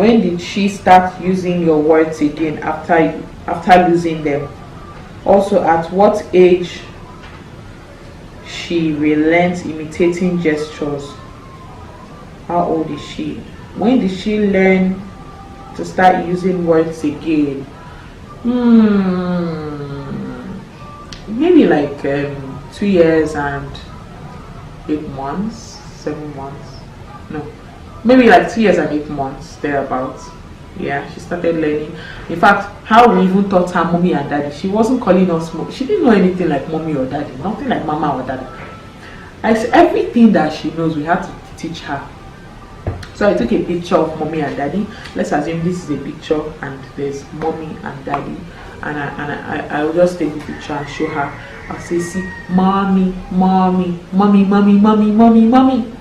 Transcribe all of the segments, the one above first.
When did she start using your words again after losing them? Also, at what age she relearns imitating gestures? How old is she? When did she learn to start using words again? Maybe like 2 years and 8 months, 7 months. No, maybe like 2 years and 8 months, thereabouts. Yeah, she started learning. In fact, how we even taught her mommy and daddy. She wasn't calling us mom. She didn't know anything like mommy or daddy, nothing like mama or daddy. Everything that she knows, we had to teach her. So I took a picture of mommy and daddy. Let's assume this is a picture and there's mommy and daddy, and I will just take the picture and show her. I'll say, see, mommy, mommy, mommy, mommy, mommy, mommy, mommy.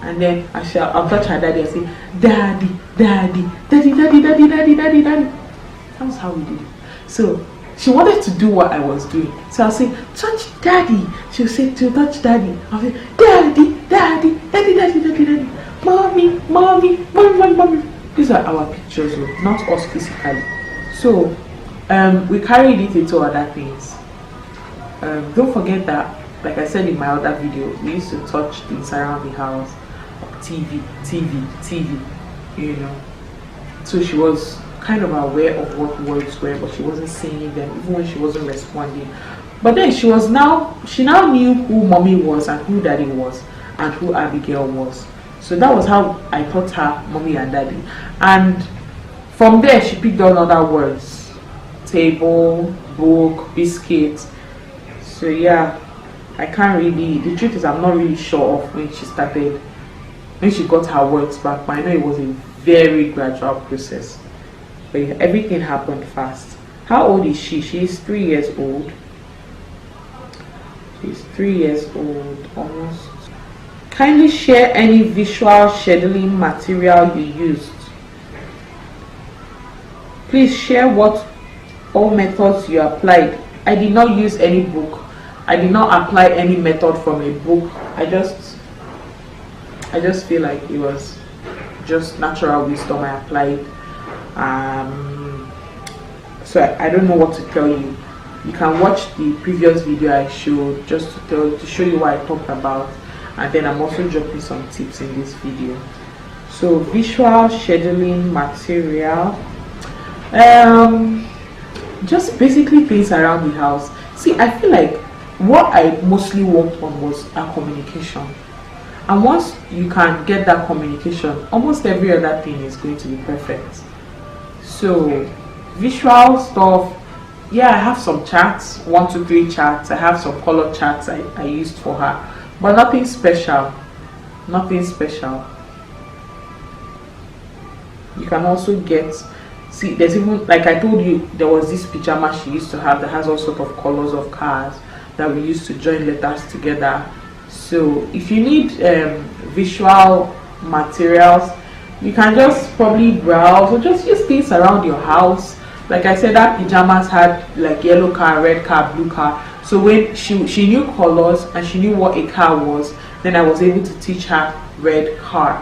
And then I'll touch her daddy and say, daddy, daddy, daddy, daddy, daddy, daddy, daddy, daddy. That's how we did it. So she wanted to do what I was doing. So I'll say, touch daddy. She'll say, to touch daddy. I'll say, daddy, daddy, daddy, daddy, daddy, daddy. Mommy, mommy, mommy, mommy, mommy. These are our pictures, not us physically. So we carried it into other things. Don't forget that, like I said in my other video, we used to touch things around the house. TV, you know. So she was kind of aware of what words were, but she wasn't saying them, even when she wasn't responding. But then she now knew who mommy was and who daddy was and who Abigail was. So that was how I taught her mommy and daddy. And from there she picked on other words. Table, book, biscuit. So yeah, I can't really, the truth is I'm not really sure of when she got her words back, but I know it was a very gradual process. But yeah, everything happened fast. How old is she? She is 3 years old. She's 3 years old, almost. Kindly share any visual scheduling material you used. Please share what all methods you applied. I did not use any book. I did not apply any method from a book. I just feel like it was just natural wisdom I applied. So I don't know what to tell you. You can watch the previous video I showed just to show you what I talked about, and then I'm also dropping some tips in this video. So visual scheduling material, just basically things around the house. See, I feel like what I mostly worked on was our communication. And once you can get that communication, almost every other thing is going to be perfect. So visual stuff, yeah, I have some charts, 1, 2, 3 charts. I have some color charts I used for her, but nothing special. Nothing special. You can also get, see, there's even, like I told you, there was this pajama she used to have that has all sorts of colors of cars that we used to join letters together. So if you need visual materials, you can just probably browse or just use things around your house. Like I said, that pajamas had like yellow car, red car, blue car. So when she knew colors and she knew what a car was, then I was able to teach her red car,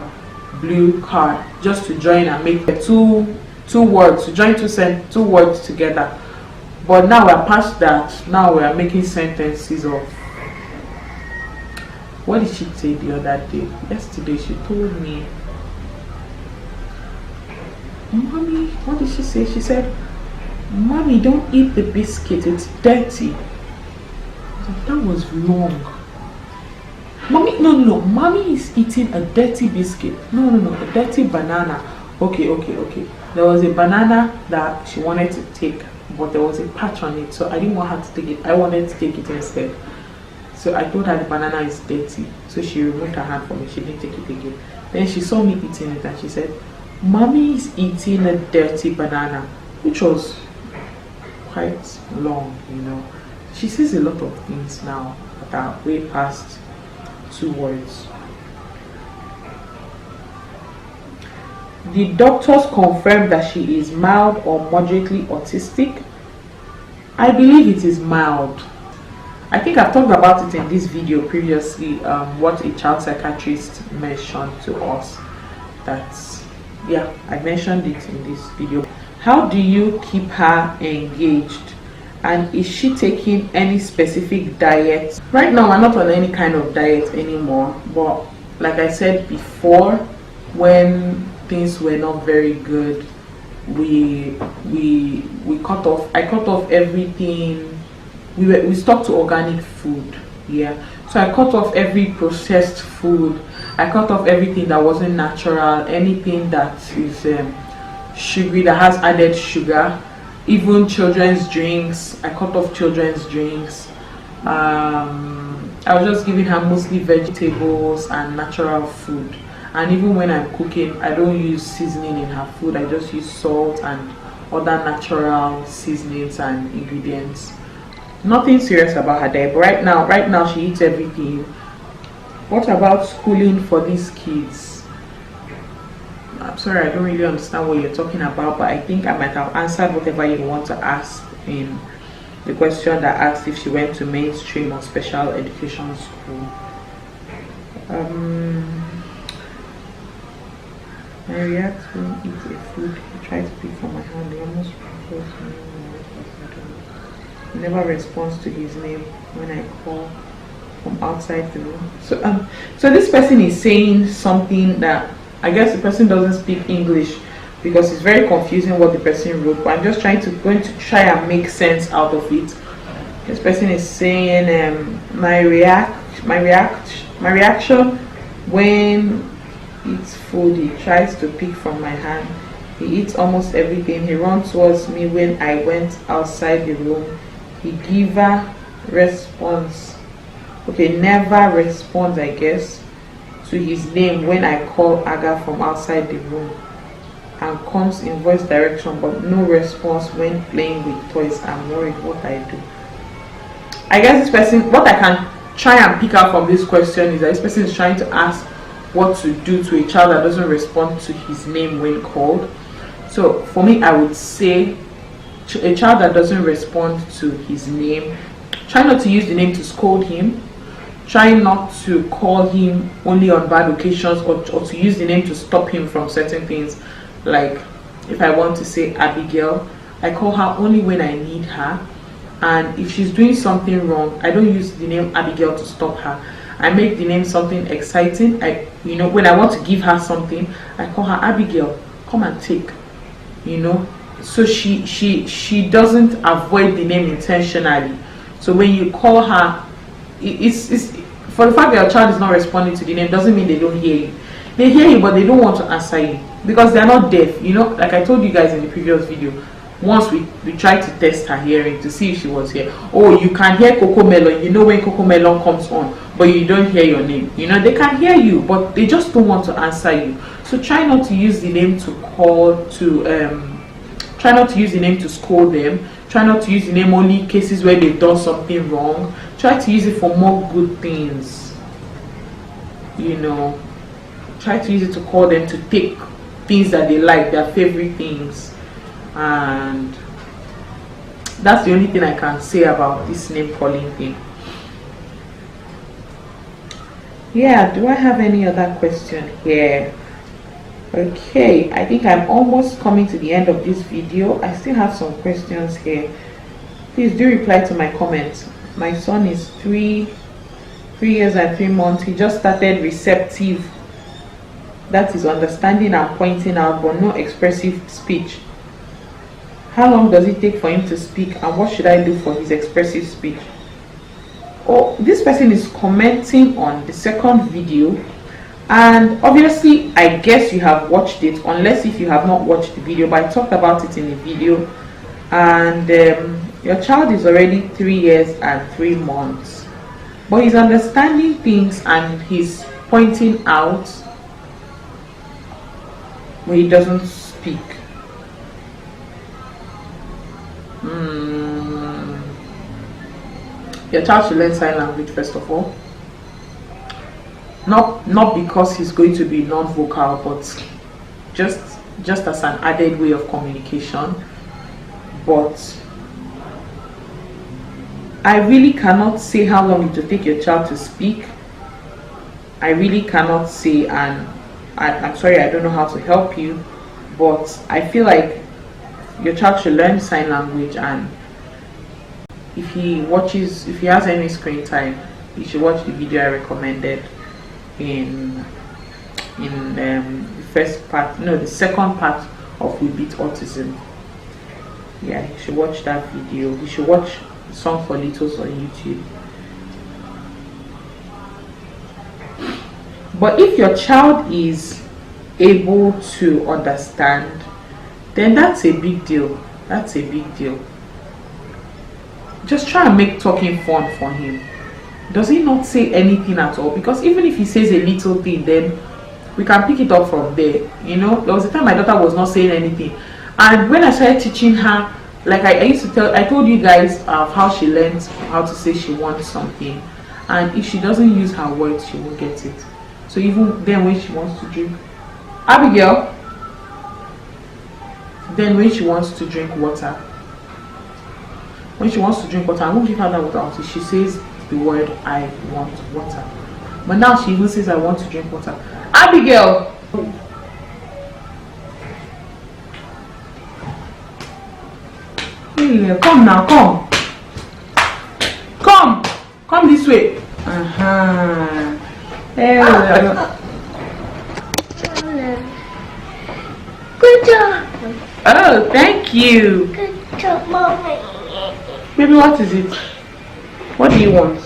blue car, just to join and make the two words, to join two words together. But now we're past that. Now we are making sentences of, what did she say the other day? Yesterday she told me, Mommy, what did she say? She said, Mommy, don't eat the biscuit, it's dirty. That was wrong. Mommy, no, Mommy is eating a dirty biscuit. No, a dirty banana. Okay. There was a banana that she wanted to take, but there was a patch on it, so I didn't want her to take it. I wanted to take it instead. So I told her the banana is dirty. So she removed her hand from it. She didn't take it again. Then she saw me eating it and she said, Mommy is eating a dirty banana, which was quite long, you know. She says a lot of things now that are way past 2 words. The doctors confirmed that she is mild or moderately autistic. I believe it is mild. I think I've talked about it in this video previously, what a child psychiatrist mentioned to us, that yeah, I mentioned it in this video. How do you keep her engaged, and is she taking any specific diet? Right now I'm not on any kind of diet anymore, but like I said before, when things were not very good, we cut off. I cut off everything. We stuck to organic food. Yeah, so I cut off every processed food. I cut off everything that wasn't natural, anything that is sugary, that has added sugar, even children's drinks. I cut off children's drinks. I was just giving her mostly vegetables and natural food. And even when I'm cooking, I don't use seasoning in her food. I just use salt and other natural seasonings and ingredients. Nothing serious about her diet, but right now she eats everything. What about schooling for these kids? I'm sorry, I don't really understand what you're talking about, but I think I might have answered whatever you want to ask in the question that asked if she went to mainstream or special education school. I react when I eat a food. I try to pick from my hand. He almost proposed me. He never responds to his name when I call from outside the room. So this person is saying something that I guess the person doesn't speak English, because it's very confusing what the person wrote. But I'm just going to try and make sense out of it. This person is saying my reaction when eats food. He tries to pick from my hand. He eats almost everything. He runs towards me when I went outside the room. He never responds. Okay, never responds, I guess, to his name when I call Aga from outside the room, and comes in voice direction but no response when playing with toys. I'm worried what I do. I guess this person, what I can try and pick out from this question is that this person is trying to ask what to do to a child that doesn't respond to his name when called. So for me, I would say a child that doesn't respond to his name, try not to use the name to scold him. Try not to call him only on bad occasions, or to use the name to stop him from certain things. Like if I want to say Abigail, I call her only when I need her. And if she's doing something wrong, I don't use the name Abigail to stop her. I make the name something exciting. When I want to give her something, I call her Abigail, come and take. So she doesn't avoid the name intentionally. So when you call her, it's for the fact that your child is not responding to the name doesn't mean they don't hear you. They hear you, but they don't want to answer you because they are not deaf. Like I told you guys in the previous video, once we tried to test her hearing to see if she was here. Oh, you can hear Coco Melon. When Coco Melon comes on, but you don't hear your name. They can hear you, but they just don't want to answer you. So try not to use the name to try not to use the name to scold them. Try not to use the name only in cases where they've done something wrong. Try to use it for more good things. Try to use it to call them to take things that they like, their favorite things. And that's the only thing I can say about this name calling thing. Yeah, do I have any other question here? Okay, I think I'm almost coming to the end of this video. I still have some questions here. Please do reply to my comments. My son is 3 years and 3 months. He just started receptive, that is understanding and pointing out, but no expressive speech. How long does it take for him to speak, and what should I do for his expressive speech? Oh, this person is commenting on the second video, and obviously I guess you have watched it, unless if you have not watched the video, but I talked about it in the video. And your child is already 3 years and 3 months, but he's understanding things and he's pointing out when he doesn't speak. Your child should learn sign language first of all. Not because he's going to be non-vocal, but just as an added way of communication. But I really cannot say how long it will take your child to speak. I really cannot say, and I'm sorry, I don't know how to help you. but I feel like your child should learn sign language, and if he has any screen time, you should watch the video I recommended in the second part of We Beat Autism. Yeah, you should watch that video. You should watch Song for Littles on YouTube. But if your child is able to understand, then that's a big deal. That's a big deal. Just try and make talking fun for him. Does he not say anything at all? Because even if he says a little thing, then we can pick it up from there. You know, there was a time my daughter was not saying anything, and when I started teaching her, like I told you guys how she learns how to say she wants something, and if she doesn't use her words, she won't get it. So even then, when she wants to drink, Abigail, then when she wants to drink water, I'm going to give her that water until she says the word I want water. But now she even says I want to drink water. Abigail! Hey, come now, come. Come this way. Good job. Oh, thank you. Good job, mommy. Baby, what is it? What do you want?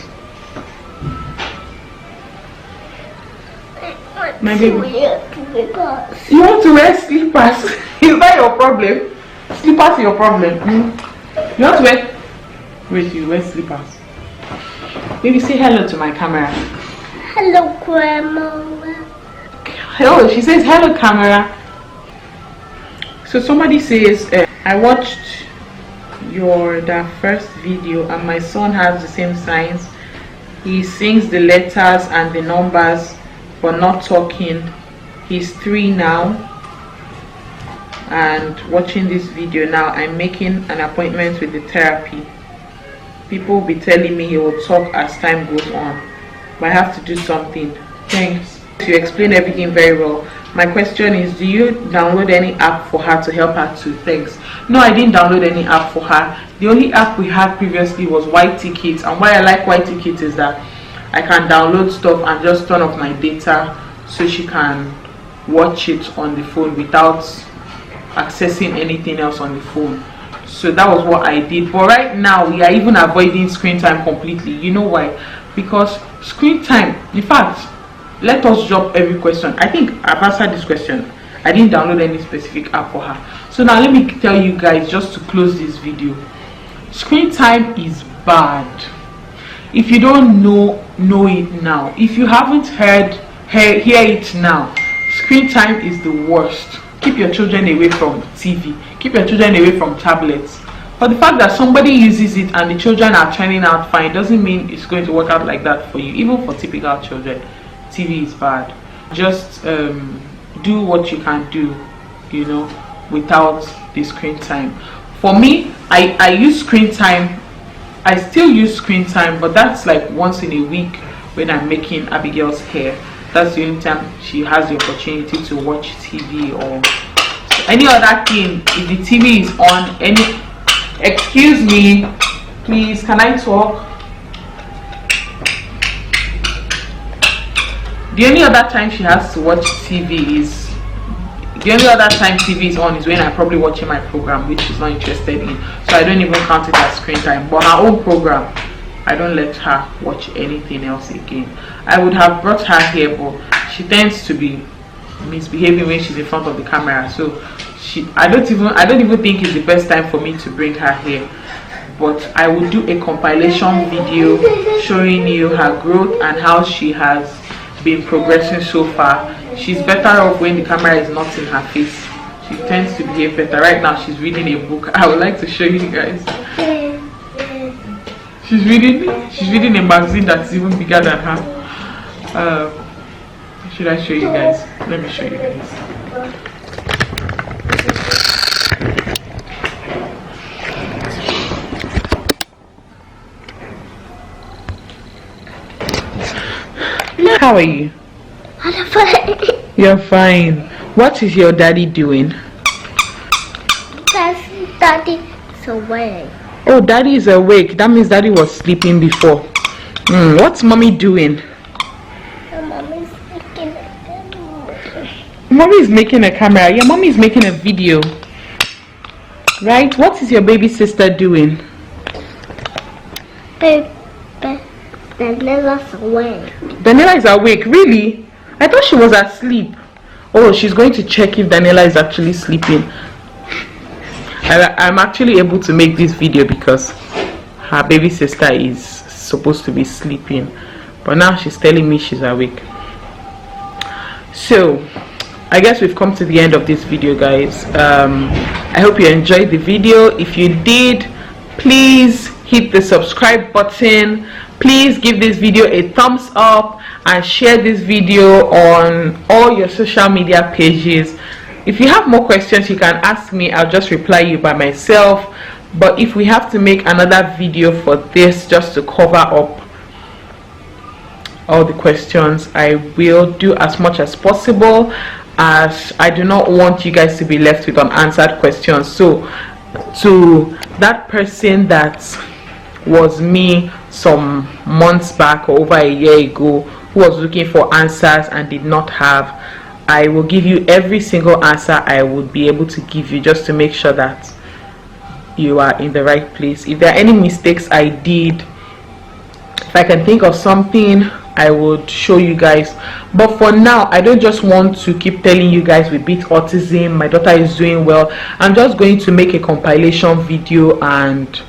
My baby. You want to wear slippers? Is that your problem? Slippers are your problem. You want to wear? Wait, you wear slippers. Baby, say hello to my camera. Hello, Grandma. Hello, she says hello, camera. So somebody says, I watched that first video and my son has the same signs. He sings the letters and the numbers but not talking. He's 3 now, and watching this video now, I'm making an appointment with the therapy. People will be telling me he will talk as time goes on, but I have to do something. Thanks. You explain everything very well. My question is, do you download any app for her to help her to? Thanks. No, I didn't download any app for her. The only app we had previously was White Ticket, and why I like White Ticket is that I can download stuff and just turn off my data so she can watch it on the phone without accessing anything else on the phone. So that was what I did. But right now we are even avoiding screen time completely. You know why? Because screen time, in fact, let us drop every question. I think I've answered this question. I didn't download any specific app for her. So now let me tell you guys, just to close this video, screen time is bad. If you don't know it now. If you haven't hear it now. Screen time is the worst. Keep your children away from TV. Keep your children away from tablets. But the fact that somebody uses it and the children are turning out fine doesn't mean it's going to work out like that for you. Even for typical children, TV is bad. Just do what you can do, you know, without the screen time. For me, I use screen time. I still use screen time, but that's like once in a week when I'm making Abigail's hair. That's the only time she has the opportunity to watch TV or any other thing. If the TV is on, excuse me, please, can I talk? The only other time she has to watch TV is, the only other time TV is on is when I'm probably watching my program, which she's not interested in. So I don't even count it as screen time. But her own program, I don't let her watch anything else again. I would have brought her here, but she tends to be misbehaving when she's in front of the camera. So I don't even think it's the best time for me to bring her here. But I will do a compilation video showing you her growth and how she has been progressing so far. She's better off when the camera is not in her face. She tends to behave better. Right now she's reading a book. I would like to show you guys. She's reading a magazine that's even bigger than her. Should I show you guys? Let me show you guys. How are you? I'm fine. You're fine. What is your daddy doing? Daddy is away. Oh, daddy is awake. That means daddy was sleeping before. What's mommy doing? Mommy's making a camera. Mommy is making a camera. Yeah, mommy is making a video. Right? What is your baby sister doing? Daniela's awake. Daniela is awake. Really? I thought she was asleep. Oh, she's going to check if Daniela is actually sleeping. I'm actually able to make this video because her baby sister is supposed to be sleeping, but now she's telling me she's awake. So I guess we've come to the end of this video, guys. I hope you enjoyed the video. If you did, please hit the subscribe button. Please give this video a thumbs up and share this video on all your social media pages. If you have more questions, you can ask me. I'll just reply you by myself. But if we have to make another video for this just to cover up all the questions, I will do as much as possible, as I do not want you guys to be left with unanswered questions. So to that person that was me some months back or over a year ago who was looking for answers and did not have, I will give you every single answer I would be able to give you, just to make sure that you are in the right place. If there are any mistakes I did, if I can think of something, I would show you guys. But for now, I don't just want to keep telling you guys we beat autism, my daughter is doing well. I'm just going to make a compilation video and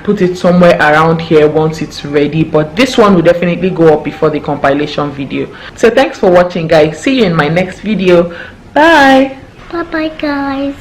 put it somewhere around here once it's ready, but this one will definitely go up before the compilation video. So thanks for watching, guys. See you in my next video. Bye. Bye bye, guys.